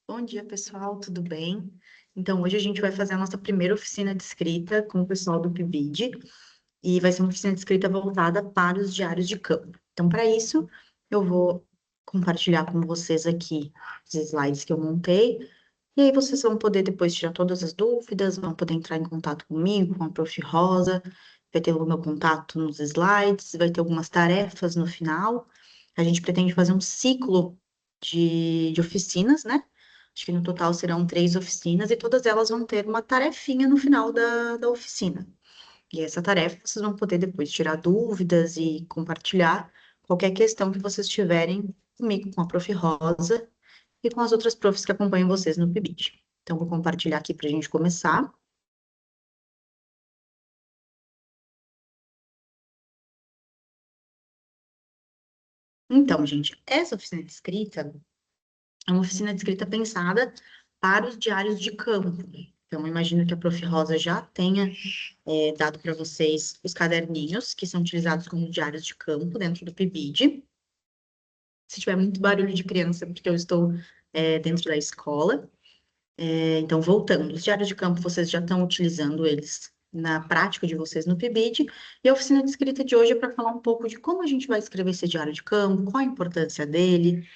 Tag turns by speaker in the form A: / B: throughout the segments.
A: Bom dia, pessoal, tudo bem? Então, hoje a gente vai fazer a nossa primeira oficina de escrita com o pessoal do PIBID e vai ser uma oficina de escrita voltada para os diários de campo. Então, para isso, eu vou compartilhar com vocês aqui os slides que eu montei e aí vocês vão poder depois tirar todas as dúvidas, vão poder entrar em contato comigo, com a Prof. Rosa, vai ter o meu contato nos slides, vai ter algumas tarefas no final. A gente pretende fazer um ciclo de oficinas, né? Acho que no total serão 3 oficinas e todas elas vão ter uma tarefinha no final da oficina. E essa tarefa vocês vão poder depois tirar dúvidas e compartilhar qualquer questão que vocês tiverem comigo, com a Prof. Rosa e com as outras profs que acompanham vocês no PIBID. Então, vou compartilhar aqui para a gente começar. Então, gente, essa oficina de escrita é uma oficina de escrita pensada para os diários de campo. Então, eu imagino que a Prof. Rosa já tenha dado para vocês os caderninhos que são utilizados como diários de campo dentro do PIBID. Se tiver muito barulho de criança, porque eu estou dentro da escola. Então, voltando, os diários de campo vocês já estão utilizando eles na prática de vocês no PIBID, e a oficina de escrita de hoje é para falar um pouco de como a gente vai escrever esse diário de campo, qual a importância dele,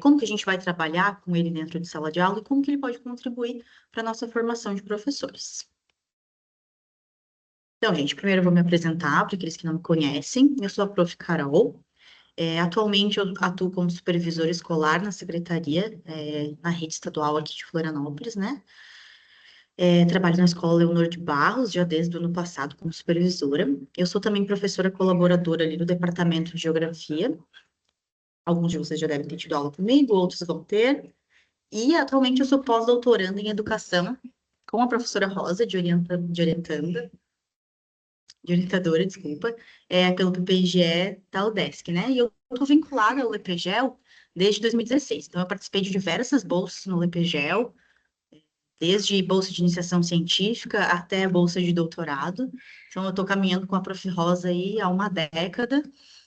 A: como que a gente vai trabalhar com ele dentro de sala de aula e como que ele pode contribuir para a nossa formação de professores. Então, gente, primeiro eu vou me apresentar para aqueles que não me conhecem. Eu sou a Prof. Carol. Atualmente eu atuo como supervisora escolar na secretaria, na rede estadual aqui de Florianópolis, né? Trabalho na escola Leonor de Barros, já desde o ano passado como supervisora. Eu sou também professora colaboradora ali no departamento de geografia. Alguns de vocês já devem ter tido aula comigo, outros vão ter. E atualmente eu sou pós-doutoranda em educação com a professora Rosa, de orientadora, desculpa, pelo PPGE da UDESC, né? E eu estou vinculada ao LPGEL desde 2016. Então, eu participei de diversas bolsas no LPGEL, desde bolsa de iniciação científica até bolsa de doutorado. Então, eu estou caminhando com a Prof. Rosa aí há uma década,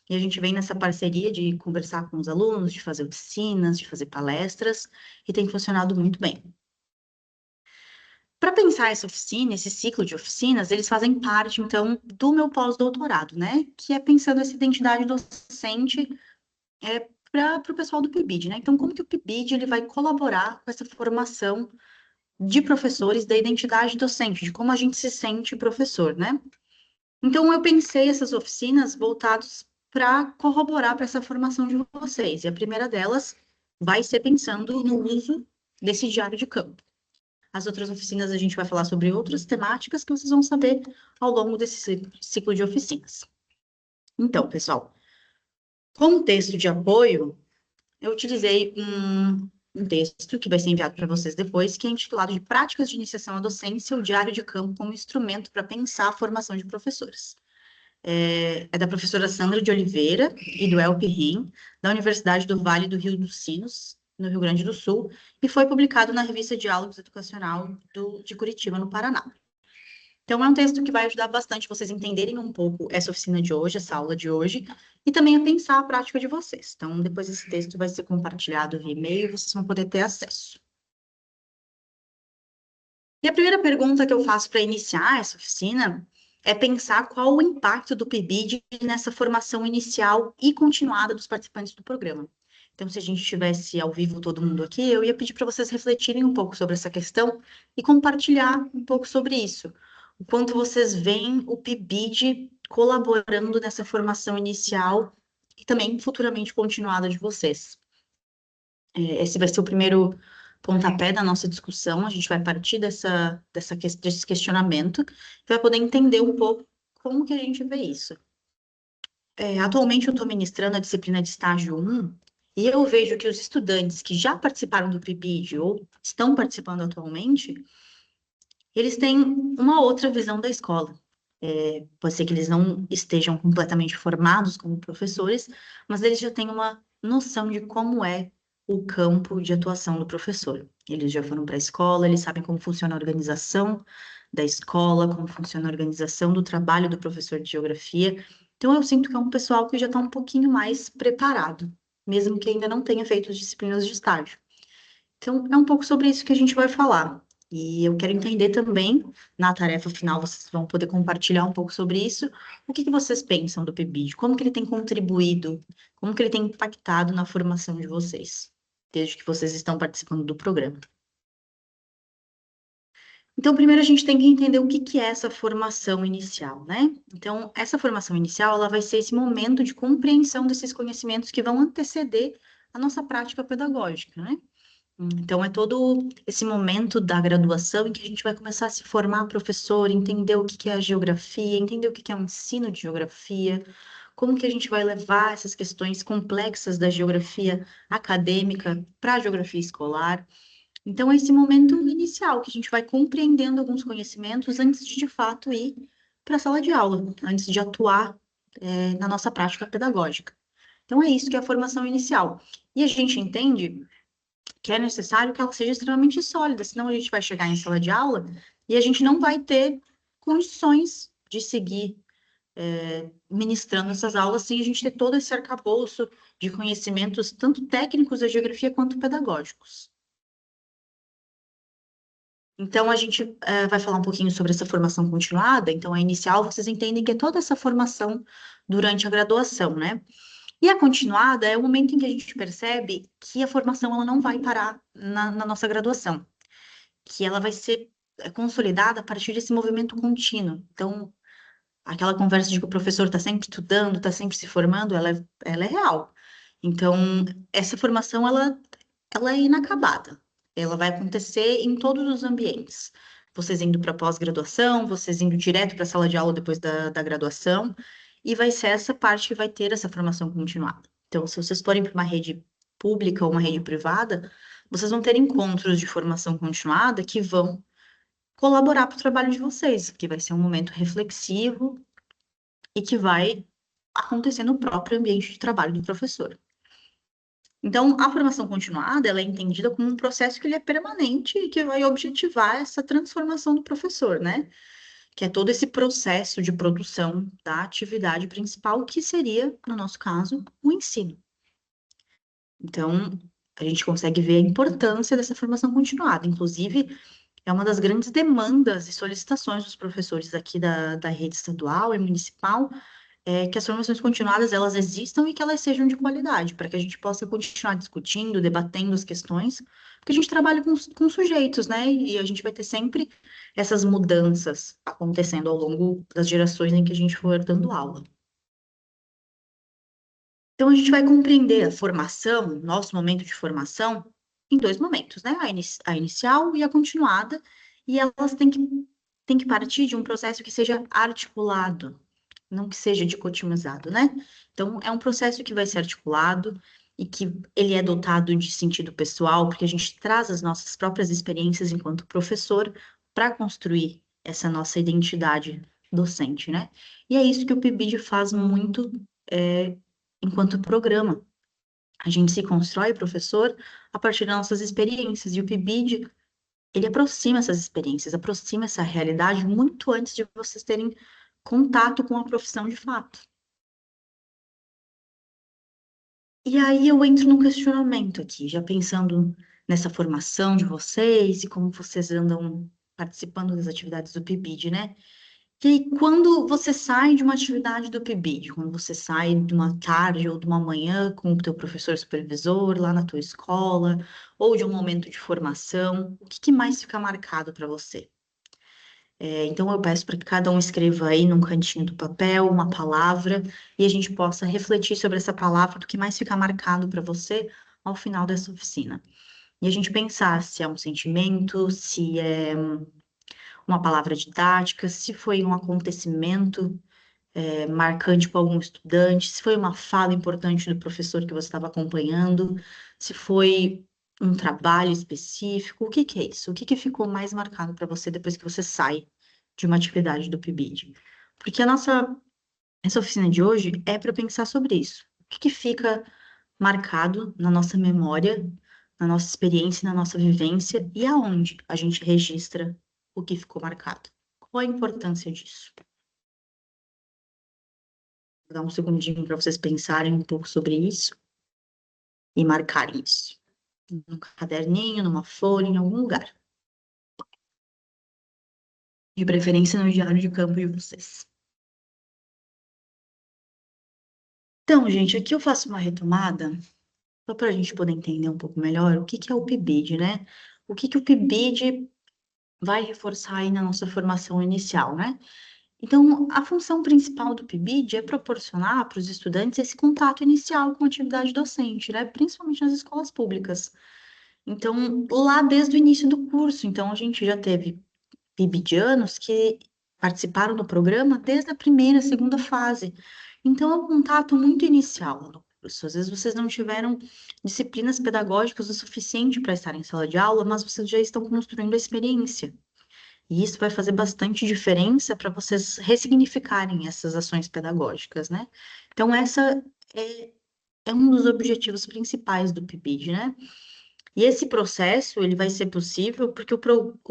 A: e a gente vem nessa parceria de conversar com os alunos, de fazer oficinas, de fazer palestras, e tem funcionado muito bem. Para pensar essa oficina, esse ciclo de oficinas, eles fazem parte, então, do meu pós-doutorado, né? Que é pensando essa identidade docente para o pessoal do PIBID, né? Então, como que o PIBID ele vai colaborar com essa formação de professores da identidade docente, de como a gente se sente professor, né? Então, eu pensei essas oficinas voltadas para corroborar para essa formação de vocês. E a primeira delas vai ser pensando no uso desse diário de campo. As outras oficinas a gente vai falar sobre outras temáticas que vocês vão saber ao longo desse ciclo de oficinas. Então, pessoal, como texto de apoio, eu utilizei um texto que vai ser enviado para vocês depois, que é intitulado de Práticas de Iniciação à Docência, o Diário de Campo como instrumento para pensar a formação de professores. É da professora Sandra de Oliveira e do Elpe Rim, da Universidade do Vale do Rio dos Sinos, no Rio Grande do Sul, e foi publicado na revista Diálogos Educacional de Curitiba, no Paraná. Então, é um texto que vai ajudar bastante vocês entenderem um pouco essa oficina de hoje, essa aula de hoje, e também a pensar a prática de vocês. Então, depois esse texto vai ser compartilhado via e-mail, vocês vão poder ter acesso. E a primeira pergunta que eu faço para iniciar essa oficina é pensar qual o impacto do PIBID nessa formação inicial e continuada dos participantes do programa. Então, se a gente estivesse ao vivo todo mundo aqui, eu ia pedir para vocês refletirem um pouco sobre essa questão e compartilhar um pouco sobre isso. O quanto vocês veem o PIBID colaborando nessa formação inicial e também futuramente continuada de vocês. Esse vai ser o primeiro pontapé da nossa discussão. A gente vai partir desse questionamento e vai poder entender um pouco como que a gente vê isso. Atualmente, eu estou ministrando a disciplina de estágio 1 e eu vejo que os estudantes que já participaram do PIBID ou estão participando atualmente, eles têm uma outra visão da escola. Pode ser que eles não estejam completamente formados como professores, mas eles já têm uma noção de como é o campo de atuação do professor. Eles já foram para a escola, eles sabem como funciona a organização da escola, como funciona a organização do trabalho do professor de geografia. Então, eu sinto que é um pessoal que já está um pouquinho mais preparado, mesmo que ainda não tenha feito as disciplinas de estágio. Então, é um pouco sobre isso que a gente vai falar. E eu quero entender também, na tarefa final, vocês vão poder compartilhar um pouco sobre isso. O que que vocês pensam do PIBID? Como que ele tem contribuído? Como que ele tem impactado na formação de vocês, desde que vocês estão participando do programa? Então, primeiro a gente tem que entender o que que é essa formação inicial, né? Então, essa formação inicial, ela vai ser esse momento de compreensão desses conhecimentos que vão anteceder a nossa prática pedagógica, né? Então, é todo esse momento da graduação em que a gente vai começar a se formar professor, entender o que que é a geografia, entender o que que é o ensino de geografia, como que a gente vai levar essas questões complexas da geografia acadêmica para a geografia escolar. Então, é esse momento inicial que a gente vai compreendendo alguns conhecimentos antes de fato, ir para a sala de aula, antes de atuar, na nossa prática pedagógica. Então, é isso que é a formação inicial. E a gente entende que é necessário que ela seja extremamente sólida, senão a gente vai chegar em sala de aula e a gente não vai ter condições de seguir ministrando essas aulas sem a gente ter todo esse arcabouço de conhecimentos, tanto técnicos da geografia quanto pedagógicos. Então, a gente vai falar um pouquinho sobre essa formação continuada. Então, a inicial, vocês entendem que é toda essa formação durante a graduação, né? E a continuada é o momento em que a gente percebe que a formação ela não vai parar na nossa graduação, que ela vai ser consolidada a partir desse movimento contínuo. Então, aquela conversa de que o professor está sempre estudando, está sempre se formando, ela é real. Então, essa formação, ela é inacabada. Ela vai acontecer em todos os ambientes. Vocês indo para pós-graduação, vocês indo direto para a sala de aula depois da graduação, e vai ser essa parte que vai ter essa formação continuada. Então, se vocês forem para uma rede pública ou uma rede privada, vocês vão ter encontros de formação continuada que vão colaborar para o trabalho de vocês, que vai ser um momento reflexivo e que vai acontecer no próprio ambiente de trabalho do professor. Então, a formação continuada, ela é entendida como um processo que ele é permanente e que vai objetivar essa transformação do professor, né? Que é todo esse processo de produção da atividade principal, que seria, no nosso caso, o ensino. Então, a gente consegue ver a importância dessa formação continuada. Inclusive, é uma das grandes demandas e solicitações dos professores aqui da rede estadual e municipal, que as formações continuadas elas existam e que elas sejam de qualidade, para que a gente possa continuar discutindo, debatendo as questões, porque a gente trabalha com sujeitos, né? E a gente vai ter sempre essas mudanças acontecendo ao longo das gerações em que a gente for dando aula. Então, a gente vai compreender a formação, nosso momento de formação, em dois momentos, né? A inicial e a continuada, e elas têm que partir de um processo que seja articulado, não que seja dicotomizado, né? Então, é um processo que vai ser articulado e que ele é dotado de sentido pessoal, porque a gente traz as nossas próprias experiências enquanto professor para construir essa nossa identidade docente, né? E é isso que o PIBID faz muito enquanto programa. A gente se constrói professor a partir das nossas experiências, e o PIBID, ele aproxima essas experiências, aproxima essa realidade muito antes de vocês terem contato com a profissão de fato. E aí eu entro num questionamento aqui, já pensando nessa formação de vocês e como vocês andam participando das atividades do PIBID, né? E aí, quando você sai de uma atividade do PIBID, quando você sai de uma tarde ou de uma manhã com o teu professor supervisor lá na tua escola, ou de um momento de formação, o que que mais fica marcado para você? Então, eu peço para que cada um escreva aí num cantinho do papel uma palavra e a gente possa refletir sobre essa palavra, do que mais fica marcado para você ao final dessa oficina. E a gente pensar se é um sentimento, se é uma palavra didática, se foi um acontecimento marcante para algum estudante, se foi uma fala importante do professor que você estava acompanhando, se foi um trabalho específico, o que que é isso? O que que ficou mais marcado para você depois que você sai de uma atividade do PIBID? Porque essa oficina de hoje é para pensar sobre isso. O que que fica marcado na nossa memória, na nossa experiência, na nossa vivência e aonde a gente registra o que ficou marcado? Qual a importância disso? Vou dar um segundinho para vocês pensarem um pouco sobre isso e marcarem isso. num caderninho, numa folha, em algum lugar. De preferência no diário de campo de vocês. Então, gente, aqui eu faço uma retomada, só para a gente poder entender um pouco melhor o que que é o PIBID, né? O que que o PIBID vai reforçar aí na nossa formação inicial, né? Então, a função principal do PIBID é proporcionar para os estudantes esse contato inicial com a atividade docente, né? Principalmente nas escolas públicas. Então, lá desde o início do curso, então a gente já teve PIBIdianos que participaram do programa desde a primeira, segunda fase. Então, é um contato muito inicial no curso. Às vezes vocês não tiveram disciplinas pedagógicas o suficiente para estar em sala de aula, mas vocês já estão construindo a experiência. E isso vai fazer bastante diferença para vocês ressignificarem essas ações pedagógicas, né? Então, essa é, é um dos objetivos principais do PIBID, né? E esse processo, ele vai ser possível porque o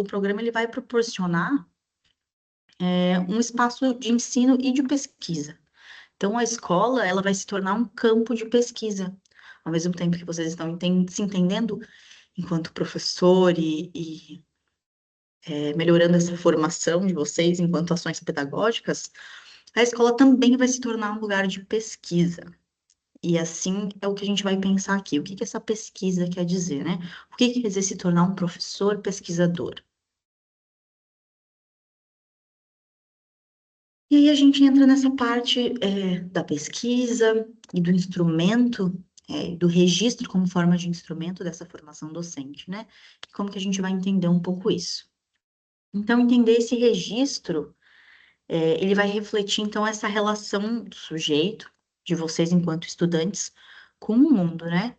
A: programa ele vai proporcionar um espaço de ensino e de pesquisa. Então, a escola, ela vai se tornar um campo de pesquisa, ao mesmo tempo que vocês estão se entendendo enquanto professor e melhorando essa formação de vocês enquanto ações pedagógicas, a escola também vai se tornar um lugar de pesquisa. E assim é o que a gente vai pensar aqui. O que que essa pesquisa quer dizer, né? O que que quer dizer se tornar um professor pesquisador? E aí a gente entra nessa parte da pesquisa e do instrumento, do registro como forma de instrumento dessa formação docente, né? E como que a gente vai entender um pouco isso? Então, entender esse registro, ele vai refletir, então, essa relação do sujeito, de vocês enquanto estudantes, com o mundo, né?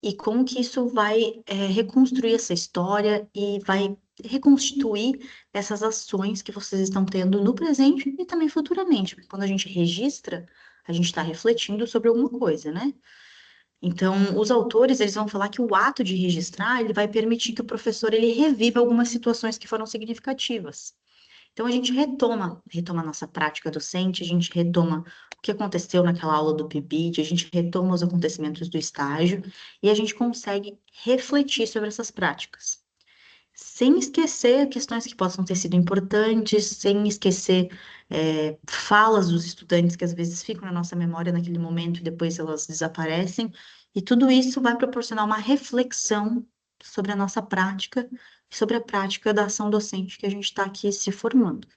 A: E como que isso vai reconstruir essa história e vai reconstituir essas ações que vocês estão tendo no presente e também futuramente. Porque quando a gente registra, a gente está refletindo sobre alguma coisa, né? Então, os autores, eles vão falar que o ato de registrar, ele vai permitir que o professor, ele reviva algumas situações que foram significativas. Então, a gente retoma a nossa prática docente, a gente retoma o que aconteceu naquela aula do PIBID, a gente retoma os acontecimentos do estágio e a gente consegue refletir sobre essas práticas, sem esquecer questões que possam ter sido importantes, sem esquecer falas dos estudantes que às vezes ficam na nossa memória naquele momento e depois elas desaparecem. E tudo isso vai proporcionar uma reflexão sobre a nossa prática e sobre a prática da ação docente que a gente está aqui se formando.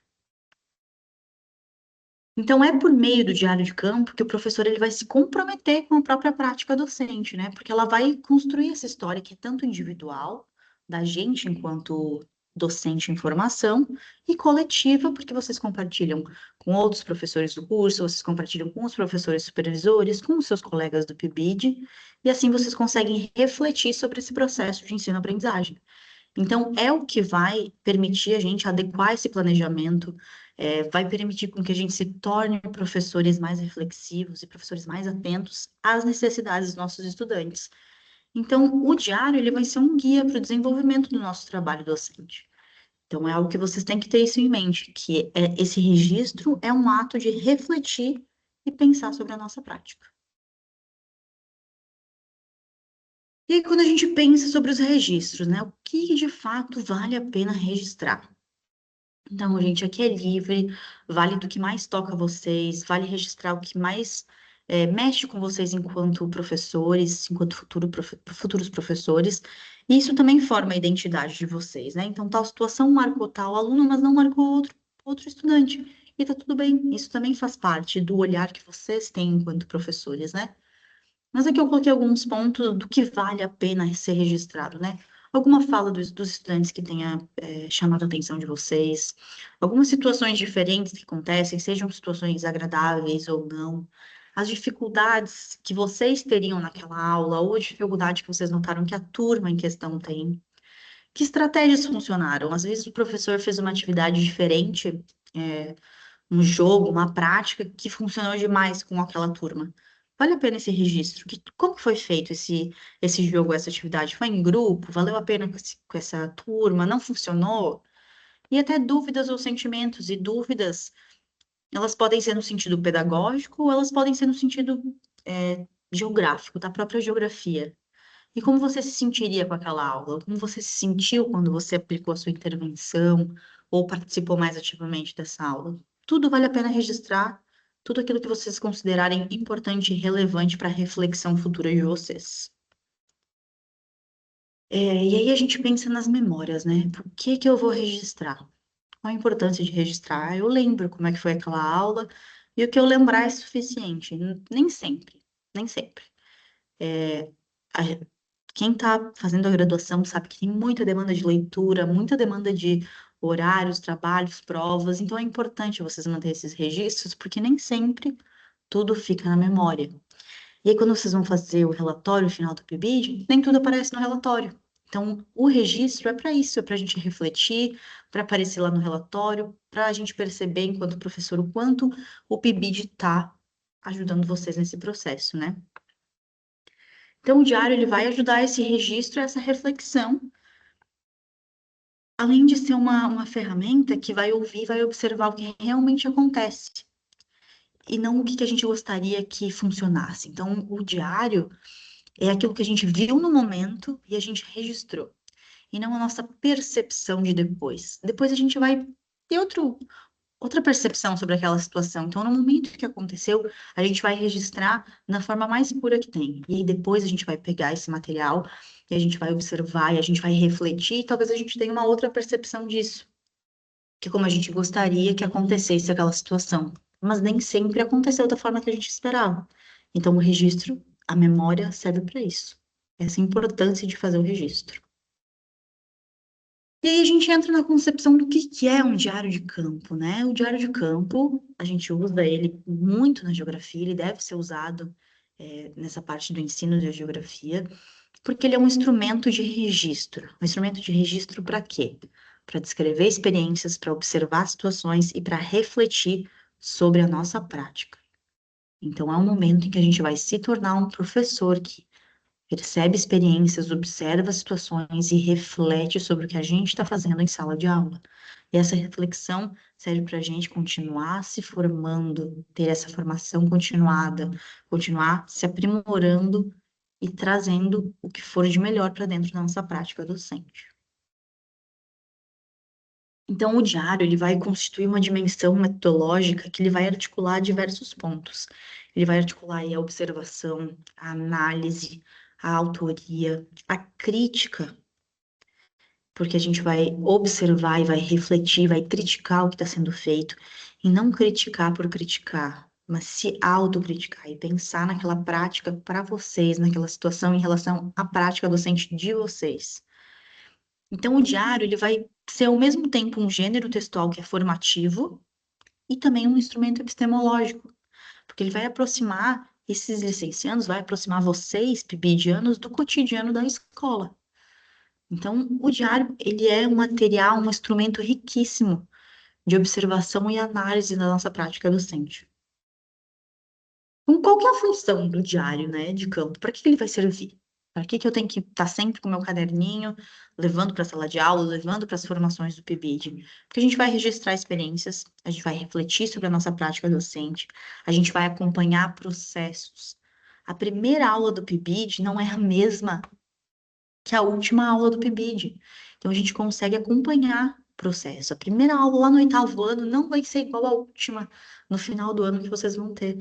A: Então, é por meio do diário de campo que o professor ele vai se comprometer com a própria prática docente, né? Porque ela vai construir essa história que é tanto individual, da gente enquanto docente em formação, e coletiva, porque vocês compartilham com outros professores do curso, vocês compartilham com os professores supervisores, com os seus colegas do PIBID, e assim vocês conseguem refletir sobre esse processo de ensino-aprendizagem. Então, é o que vai permitir a gente adequar esse planejamento, vai permitir com que a gente se torne professores mais reflexivos e professores mais atentos às necessidades dos nossos estudantes. Então, o diário ele vai ser um guia para o desenvolvimento do nosso trabalho docente. Então, é algo que vocês têm que ter isso em mente, que esse registro é um ato de refletir e pensar sobre a nossa prática. E aí, quando a gente pensa sobre os registros, né, o que de fato vale a pena registrar? Então, gente, aqui é livre, vale do que mais toca vocês, vale registrar o que mais mexe com vocês enquanto professores, enquanto futuros professores. E isso também forma a identidade de vocês, né? Então, tal situação marcou tal aluno, mas não marcou outro estudante. E tá tudo bem, isso também faz parte do olhar que vocês têm enquanto professores, né? Mas aqui eu coloquei alguns pontos do que vale a pena ser registrado, né? Alguma fala dos estudantes que tenha chamado a atenção de vocês, algumas situações diferentes que acontecem, sejam situações agradáveis ou não, as dificuldades que vocês teriam naquela aula, ou a dificuldade que vocês notaram que a turma em questão tem. Que estratégias funcionaram? Às vezes o professor fez uma atividade diferente, é, um jogo, uma prática que funcionou demais com aquela turma. Vale a pena esse registro? Como foi feito esse jogo, essa atividade? Foi em grupo? Valeu a pena com essa turma? Não funcionou? E até dúvidas ou sentimentos. E dúvidas, elas podem ser no sentido pedagógico ou elas podem ser no sentido geográfico, da própria geografia. E como você se sentiria com aquela aula? Como você se sentiu quando você aplicou a sua intervenção ou participou mais ativamente dessa aula? Tudo vale a pena registrar, tudo aquilo que vocês considerarem importante e relevante para a reflexão futura de vocês. E aí a gente pensa nas memórias, né? Por que que eu vou registrar? Qual a importância de registrar? Eu lembro como é que foi aquela aula e o que eu lembrar é suficiente. Nem sempre, nem sempre. A- Quem está fazendo a graduação sabe que tem muita demanda de leitura, muita demanda de horários, trabalhos, provas, então é importante vocês manterem esses registros, porque nem sempre tudo fica na memória. E aí, quando vocês vão fazer o relatório final do PIBID, nem tudo aparece no relatório. Então, o registro é para isso, é para a gente refletir, para aparecer lá no relatório, para a gente perceber, enquanto professor, o quanto o PIBID está ajudando vocês nesse processo, né? Então, o diário ele vai ajudar esse registro, essa reflexão, além de ser uma ferramenta que vai ouvir, vai observar o que realmente acontece, e não o que que a gente gostaria que funcionasse. Então, o diário é aquilo que a gente viu no momento e a gente registrou, e não a nossa percepção de depois. Depois a gente vai ter outra percepção sobre aquela situação. Então, no momento que aconteceu, a gente vai registrar na forma mais pura que tem. E aí depois a gente vai pegar esse material e a gente vai observar e a gente vai refletir, e talvez a gente tenha uma outra percepção disso, que é como a gente gostaria que acontecesse aquela situação. Mas nem sempre aconteceu da forma que a gente esperava. Então, o registro, a memória serve para isso. Essa é a importância de fazer o registro. E aí a gente entra na concepção do que é um diário de campo, né? O diário de campo, a gente usa ele muito na geografia, ele deve ser usado nessa parte do ensino da geografia, porque ele é um instrumento de registro. Um instrumento de registro para quê? Para descrever experiências, para observar situações e para refletir sobre a nossa prática. Então, é um momento em que a gente vai se tornar um professor que percebe experiências, observa situações e reflete sobre o que a gente está fazendo em sala de aula. E essa reflexão serve para a gente continuar se formando, ter essa formação continuada, continuar se aprimorando e trazendo o que for de melhor para dentro da nossa prática docente. Então, o diário ele vai constituir uma dimensão metodológica que ele vai articular diversos pontos. Ele vai articular aí a observação, a análise, a autoria, a crítica, porque a gente vai observar e vai refletir, vai criticar o que está sendo feito, e não criticar por criticar, mas se autocriticar e pensar naquela prática para vocês, naquela situação em relação à prática docente de vocês. Então, o diário ele vai ser ao mesmo tempo um gênero textual que é formativo e também um instrumento epistemológico, porque ele vai aproximar esses licenciados, vai aproximar vocês, pibidianos, do cotidiano da escola. Então, o diário ele é um material, um instrumento riquíssimo de observação e análise da nossa prática docente. Então, qual que é a função do diário, né, de campo? Para que que ele vai servir? Para que que eu tenho que estar sempre com o meu caderninho, levando para a sala de aula, levando para as formações do PIBID? Porque a gente vai registrar experiências, a gente vai refletir sobre a nossa prática docente, a gente vai acompanhar processos. A primeira aula do PIBID não é a mesma que a última aula do PIBID. Então, a gente consegue acompanhar o processo. A primeira aula lá no oitavo ano não vai ser igual à última no final do ano que vocês vão ter.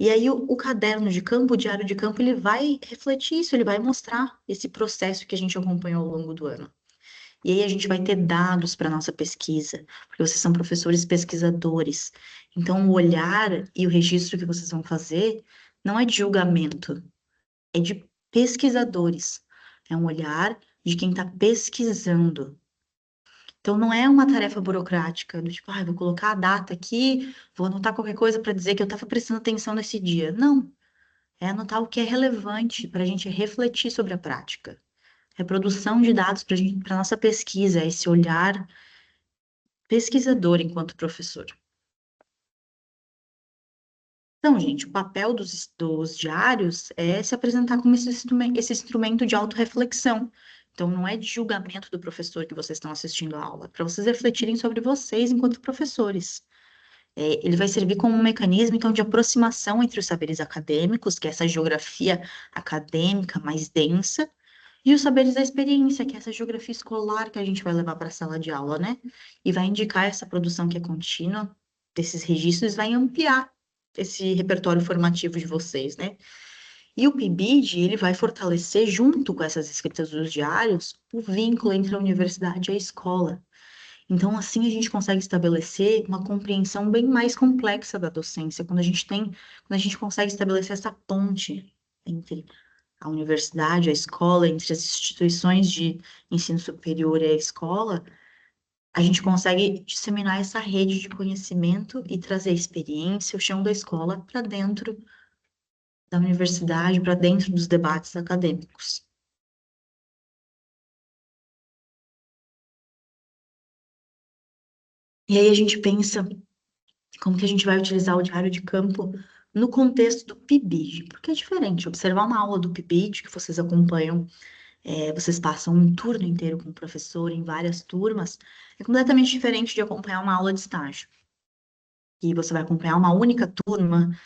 A: E aí, o caderno de campo, o diário de campo, ele vai refletir isso, ele vai mostrar esse processo que a gente acompanhou ao longo do ano. E aí, a gente vai ter dados para nossa pesquisa, porque vocês são professores pesquisadores. Então, o olhar e o registro que vocês vão fazer não é de julgamento, é de pesquisadores. É um olhar de quem está pesquisando. Então, não é uma tarefa burocrática, do tipo, vou colocar a data aqui, vou anotar qualquer coisa para dizer que eu estava prestando atenção nesse dia. Não. É anotar o que é relevante para a gente refletir sobre a prática. É produção de dados para a nossa pesquisa, é esse olhar pesquisador enquanto professor. Então, gente, o papel dos diários é se apresentar como esse instrumento de autorreflexão. Então, não é de julgamento do professor que vocês estão assistindo a aula, é para vocês refletirem sobre vocês enquanto professores. Ele vai servir como um mecanismo, então, de aproximação entre os saberes acadêmicos, que é essa geografia acadêmica mais densa, E os saberes da experiência, que é essa geografia escolar que a gente vai levar para a sala de aula, né? E vai indicar essa produção que é contínua, desses registros, vai ampliar esse repertório formativo de vocês, né? E o PIBID, ele vai fortalecer, junto com essas escritas dos diários, o vínculo entre a universidade e a escola. Então, assim, a gente consegue estabelecer uma compreensão bem mais complexa da docência, quando a gente consegue estabelecer essa ponte entre a universidade, a escola, entre as instituições de ensino superior e a escola, a gente consegue disseminar essa rede de conhecimento e trazer a experiência, o chão da escola, para dentro da universidade, para dentro dos debates acadêmicos. E aí a gente pensa como que a gente vai utilizar o diário de campo no contexto do PIBID, porque é diferente. Observar uma aula do PIBID que vocês acompanham, vocês passam um turno inteiro com o professor em várias turmas, é completamente diferente de acompanhar uma aula de estágio. E você vai acompanhar uma única turma,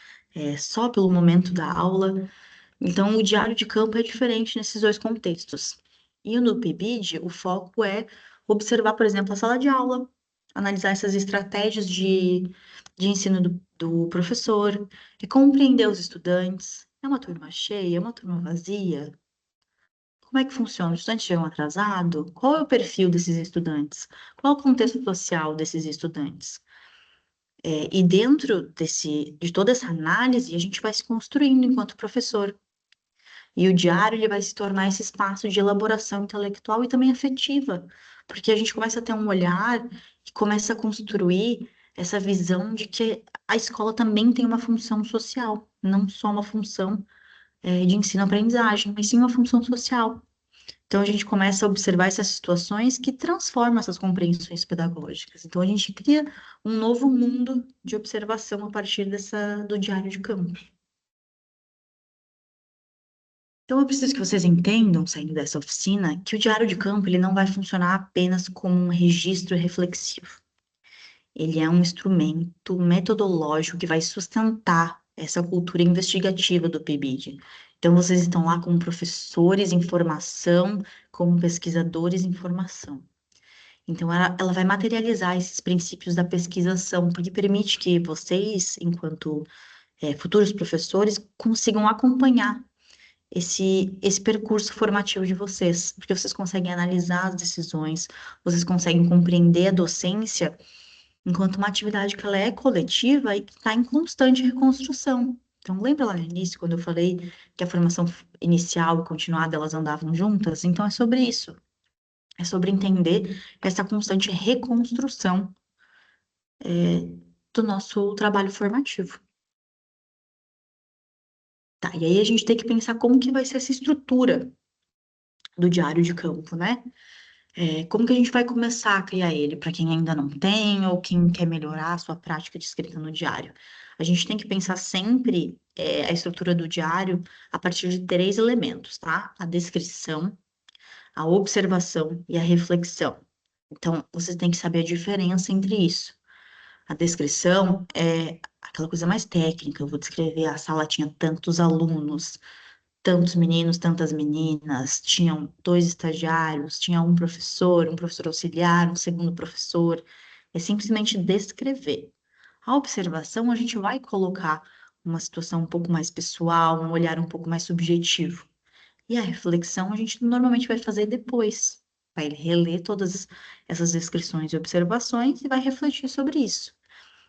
A: só pelo momento da aula. Então, o diário de campo é diferente nesses dois contextos. E no PIBID, o foco é observar, por exemplo, a sala de aula, analisar essas estratégias de ensino do professor, e compreender os estudantes. É uma turma cheia, é uma turma vazia? Como é que funciona? Os estudantes chegam atrasados? Qual é o perfil desses estudantes? Qual é o contexto social desses estudantes? E dentro de toda essa análise, a gente vai se construindo enquanto professor. E o diário ele vai se tornar esse espaço de elaboração intelectual e também afetiva, porque a gente começa a ter um olhar e começa a construir essa visão de que a escola também tem uma função social, não só uma função, de ensino-aprendizagem, mas sim uma função social. Então a gente começa a observar essas situações que transformam essas compreensões pedagógicas. Então a gente cria um novo mundo de observação a partir do diário de campo. Então, eu preciso que vocês entendam, saindo dessa oficina, que o diário de campo ele não vai funcionar apenas como um registro reflexivo. Ele é um instrumento metodológico que vai sustentar essa cultura investigativa do PIBID. Então, vocês estão lá como professores em formação, como pesquisadores em formação. Então, ela vai materializar esses princípios da pesquisação, porque permite que vocês, enquanto futuros professores, consigam acompanhar esse percurso formativo de vocês, porque vocês conseguem analisar as decisões, vocês conseguem compreender a docência enquanto uma atividade que ela é coletiva e que está em constante reconstrução. Então, lembra lá no início, quando eu falei que a formação inicial e continuada, elas andavam juntas? Então, é sobre isso. É sobre entender essa constante reconstrução, do nosso trabalho formativo. Tá, e aí a gente tem que pensar como que vai ser essa estrutura do diário de campo, né? Como que a gente vai começar a criar ele para quem ainda não tem ou quem quer melhorar a sua prática de escrita no diário? A gente tem que pensar sempre a estrutura do diário a partir de três elementos, tá? A descrição, a observação e a reflexão. Então, vocês têm que saber a diferença entre isso. A descrição é aquela coisa mais técnica. Eu vou descrever a sala tinha tantos alunos, tantos meninos, tantas meninas, tinham dois estagiários, tinha um professor auxiliar, um segundo professor. É simplesmente descrever. A observação, a gente vai colocar uma situação um pouco mais pessoal, um olhar um pouco mais subjetivo. E a reflexão, a gente normalmente vai fazer depois. Vai reler todas essas descrições e observações e vai refletir sobre isso.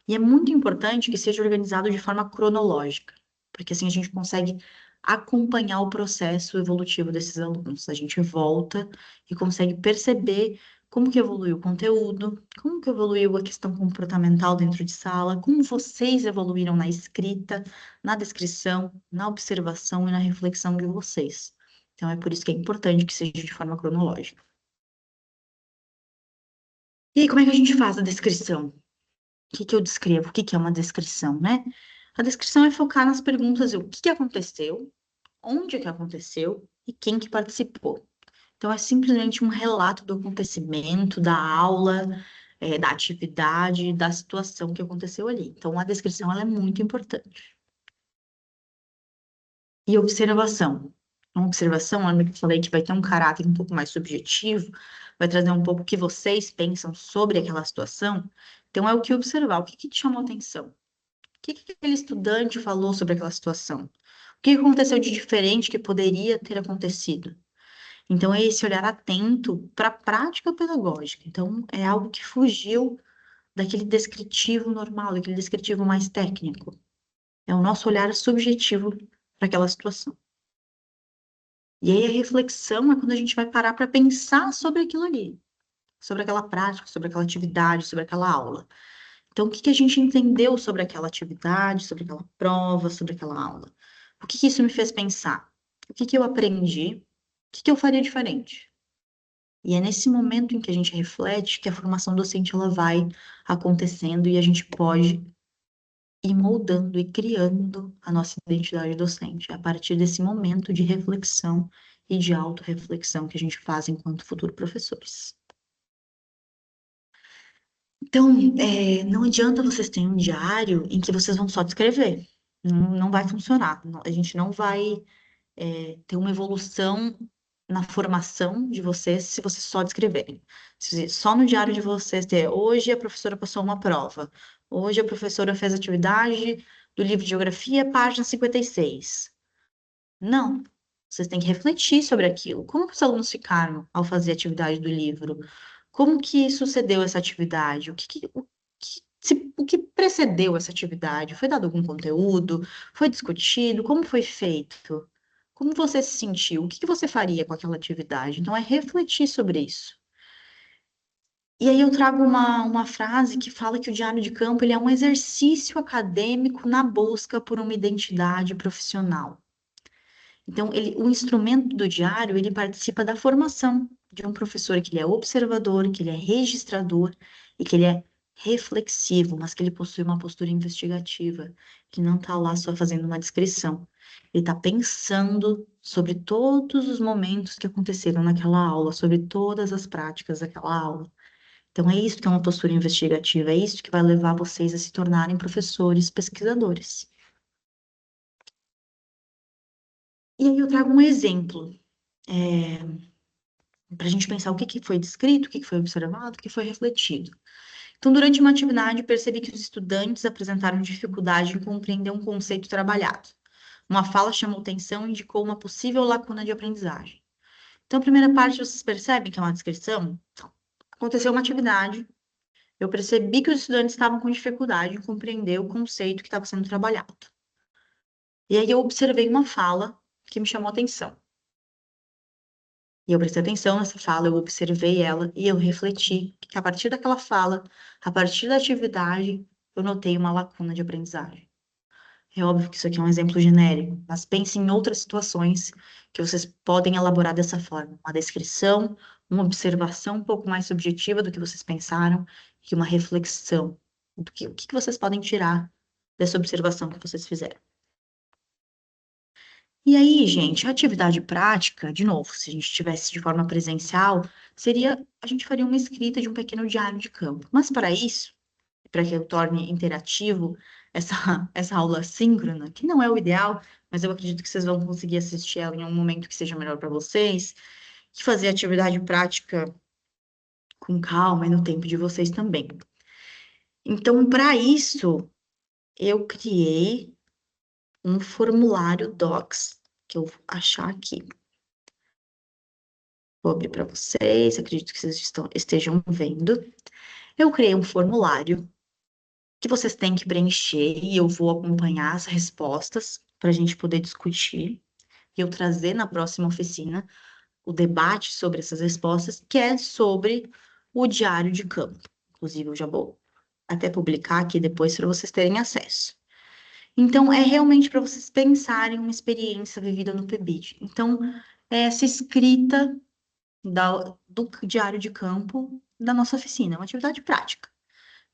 A: E é muito importante que seja organizado de forma cronológica, porque assim a gente consegue acompanhar o processo evolutivo desses alunos. A gente volta e consegue perceber como que evoluiu o conteúdo, como que evoluiu a questão comportamental dentro de sala, como vocês evoluíram na escrita, na descrição, na observação e na reflexão de vocês. Então é por isso que é importante que seja de forma cronológica. E aí, como é que a gente faz a descrição? O que que eu descrevo? O que que é uma descrição, né? A descrição é focar nas perguntas, o que que aconteceu, onde que aconteceu e quem que participou. Então, é simplesmente um relato do acontecimento, da aula, da atividade, da situação que aconteceu ali. Então, a descrição ela é muito importante. E observação. uma observação, lembra que eu falei que vai ter um caráter um pouco mais subjetivo, vai trazer um pouco o que vocês pensam sobre aquela situação. Então, é o que observar, o que que te chamou a atenção? O que que aquele estudante falou sobre aquela situação? O que aconteceu de diferente que poderia ter acontecido? Então, é esse olhar atento para a prática pedagógica. Então, é algo que fugiu daquele descritivo normal, daquele descritivo mais técnico. É o nosso olhar subjetivo para aquela situação. E aí, a reflexão é quando a gente vai parar para pensar sobre aquilo ali, sobre aquela prática, sobre aquela atividade, sobre aquela aula. Então, o que que a gente entendeu sobre aquela atividade, sobre aquela prova, sobre aquela aula? O que que isso me fez pensar? O que que eu aprendi? O que que eu faria diferente? E é nesse momento em que a gente reflete que a formação docente ela vai acontecendo e a gente pode ir moldando e criando a nossa identidade docente a partir desse momento de reflexão e de autorreflexão que a gente faz enquanto futuros professores. Então, não adianta vocês terem um diário em que vocês vão só descrever. Não vai funcionar. A gente não vai ter uma evolução na formação de vocês se vocês só descreverem. Se só no diário de vocês ter, hoje a professora passou uma prova, hoje a professora fez atividade do livro de geografia, página 56. Não. Vocês têm que refletir sobre aquilo. Como que os alunos ficaram ao fazer a atividade do livro? Como que sucedeu essa atividade? O que precedeu essa atividade? Foi dado algum conteúdo? Foi discutido? Como foi feito? Como você se sentiu? O que que você faria com aquela atividade? Então, é refletir sobre isso. E aí eu trago uma frase que fala que o diário de campo ele é um exercício acadêmico na busca por uma identidade profissional. Então, o instrumento do diário, ele participa da formação de um professor que ele é observador, que ele é registrador e que ele é reflexivo, mas que ele possui uma postura investigativa, que não está lá só fazendo uma descrição. Ele está pensando sobre todos os momentos que aconteceram naquela aula, sobre todas as práticas daquela aula. Então, é isso que é uma postura investigativa, é isso que vai levar vocês a se tornarem professores, pesquisadores. E aí eu trago um exemplo. Para a gente pensar o que que foi descrito, o que que foi observado, o que foi refletido. Então, durante uma atividade, percebi que os estudantes apresentaram dificuldade em compreender um conceito trabalhado. Uma fala chamou atenção e indicou uma possível lacuna de aprendizagem. Então, a primeira parte, vocês percebem que é uma descrição? Então, aconteceu uma atividade, eu percebi que os estudantes estavam com dificuldade em compreender o conceito que estava sendo trabalhado. E aí eu observei uma fala que me chamou atenção. E eu prestei atenção nessa fala, eu observei ela e eu refleti que a partir daquela fala, a partir da atividade, eu notei uma lacuna de aprendizagem. É óbvio que isso aqui é um exemplo genérico, mas pense em outras situações que vocês podem elaborar dessa forma. Uma descrição, uma observação um pouco mais subjetiva do que vocês pensaram e uma reflexão do que o que que vocês podem tirar dessa observação que vocês fizeram. E aí, gente, a atividade prática, de novo, se a gente tivesse de forma presencial, a gente faria uma escrita de um pequeno diário de campo. Mas para isso, para que eu torne interativo essa, essa aula síncrona, que não é o ideal, mas eu acredito que vocês vão conseguir assistir ela em um momento que seja melhor para vocês, e fazer a atividade prática com calma e no tempo de vocês também. Então, para isso, eu criei um formulário Docs, que eu vou achar aqui. Vou abrir para vocês, acredito que vocês estejam vendo. Eu criei um formulário que vocês têm que preencher e eu vou acompanhar as respostas para a gente poder discutir e eu trazer na próxima oficina o debate sobre essas respostas, que é sobre o diário de campo. Inclusive, eu já vou até publicar aqui depois para vocês terem acesso. Então, é realmente para vocês pensarem uma experiência vivida no PIBID. Então, é essa escrita do diário de campo da nossa oficina, uma atividade prática.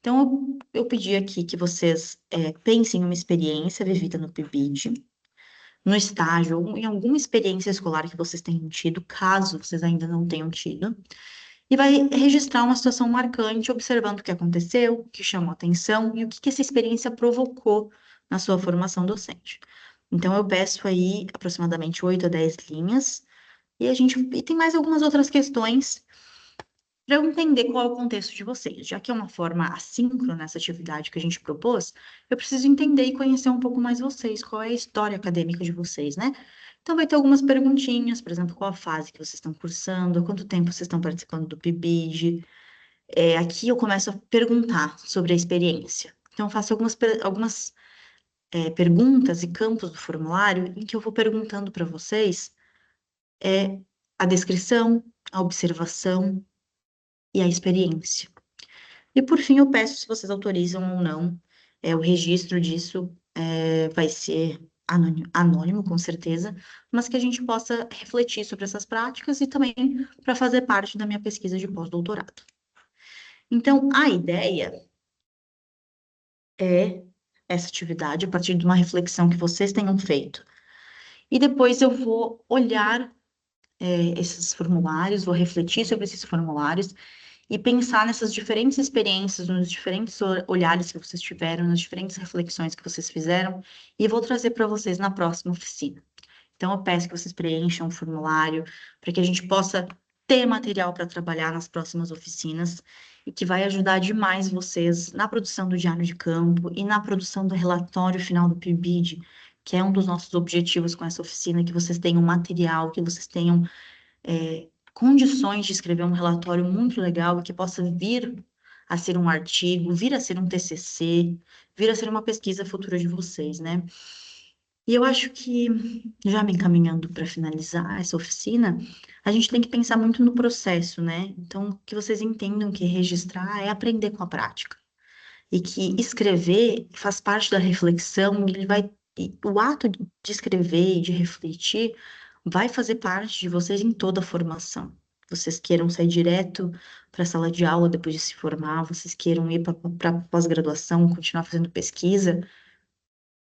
A: Então, eu pedi aqui que vocês pensem em uma experiência vivida no PIBID, no estágio, ou em alguma experiência escolar que vocês tenham tido, caso vocês ainda não tenham tido, e vai registrar uma situação marcante, observando o que aconteceu, o que chamou atenção e o que essa experiência provocou na sua formação docente. Então, eu peço aí aproximadamente 8 a 10 linhas, e tem mais algumas outras questões para eu entender qual é o contexto de vocês. Já que é uma forma assíncrona essa atividade que a gente propôs, eu preciso entender e conhecer um pouco mais vocês, qual é a história acadêmica de vocês, né? Então, vai ter algumas perguntinhas, por exemplo, qual a fase que vocês estão cursando, há quanto tempo vocês estão participando do PIBID. Aqui eu começo a perguntar sobre a experiência. Então, eu faço algumas perguntas e campos do formulário em que eu vou perguntando para vocês a descrição, a observação e a experiência. E por fim, eu peço se vocês autorizam ou não. O registro disso vai ser anônimo, com certeza, mas que a gente possa refletir sobre essas práticas e também para fazer parte da minha pesquisa de pós-doutorado. Então, a ideia é essa atividade a partir de uma reflexão que vocês tenham feito. E depois eu vou olhar esses formulários, vou refletir sobre esses formulários e pensar nessas diferentes experiências, nos diferentes olhares que vocês tiveram, nas diferentes reflexões que vocês fizeram, e vou trazer para vocês na próxima oficina. Então, eu peço que vocês preencham o formulário para que a gente possa ter material para trabalhar nas próximas oficinas e que vai ajudar demais vocês na produção do diário de campo e na produção do relatório final do PIBID, que é um dos nossos objetivos com essa oficina, que vocês tenham material, que vocês tenham condições de escrever um relatório muito legal e que possa vir a ser um artigo, vir a ser um TCC, vir a ser uma pesquisa futura de vocês, né? E eu acho que, já me encaminhando para finalizar essa oficina, a gente tem que pensar muito no processo, né? Então, que vocês entendam que registrar é aprender com a prática. E que escrever faz parte da reflexão, e o ato de escrever e de refletir vai fazer parte de vocês em toda a formação. Vocês queiram sair direto para a sala de aula depois de se formar, vocês queiram ir para pós-graduação, continuar fazendo pesquisa,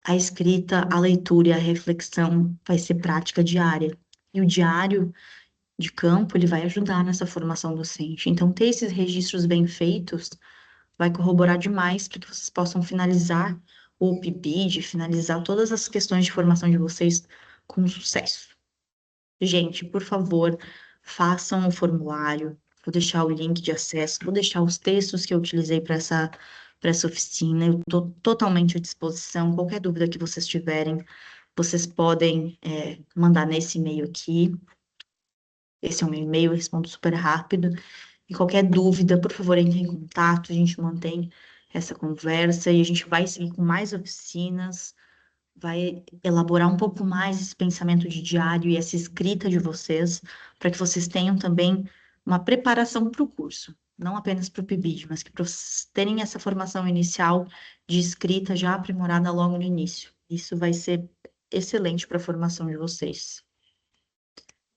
A: a escrita, a leitura e a reflexão vai ser prática diária. E o diário de campo, ele vai ajudar nessa formação docente. Então, ter esses registros bem feitos vai corroborar demais para que vocês possam finalizar o PIBID, finalizar todas as questões de formação de vocês com sucesso. Gente, por favor, façam o formulário. Vou deixar o link de acesso, vou deixar os textos que eu utilizei para essa oficina. Eu estou totalmente à disposição. Qualquer dúvida que vocês tiverem, vocês podem mandar nesse e-mail aqui. Esse é o meu e-mail, eu respondo super rápido. E qualquer dúvida, por favor, entre em contato. A gente mantém essa conversa e a gente vai seguir com mais oficinas, vai elaborar um pouco mais esse pensamento de diário e essa escrita de vocês, para que vocês tenham também uma preparação para o curso, não apenas para o PIBID, mas que para vocês terem essa formação inicial de escrita já aprimorada logo no início. Isso vai ser excelente para a formação de vocês.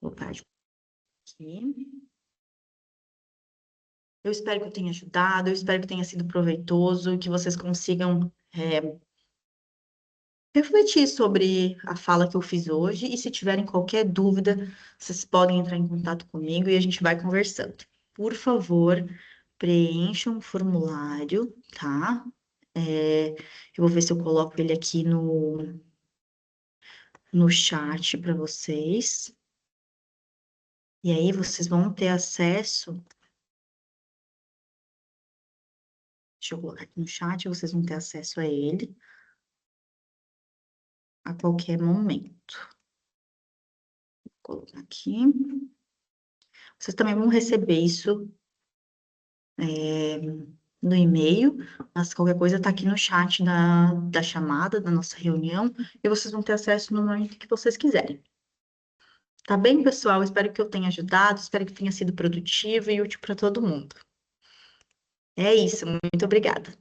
A: Vou parar de aqui. Eu espero que eu tenha ajudado, eu espero que tenha sido proveitoso, que vocês consigam refletir sobre a fala que eu fiz hoje e se tiverem qualquer dúvida, vocês podem entrar em contato comigo e a gente vai conversando. Por favor, preencham o formulário, tá? Eu vou ver se eu coloco ele aqui no chat para vocês. E aí vocês vão ter acesso. Deixa eu colocar aqui no chat, vocês vão ter acesso a ele a qualquer momento. Vou colocar aqui. Vocês também vão receber isso no e-mail, mas qualquer coisa está aqui no chat da chamada, da nossa reunião, e vocês vão ter acesso no momento que vocês quiserem. Tá bem, pessoal? Espero que eu tenha ajudado, espero que tenha sido produtivo e útil para todo mundo. É isso, muito obrigada.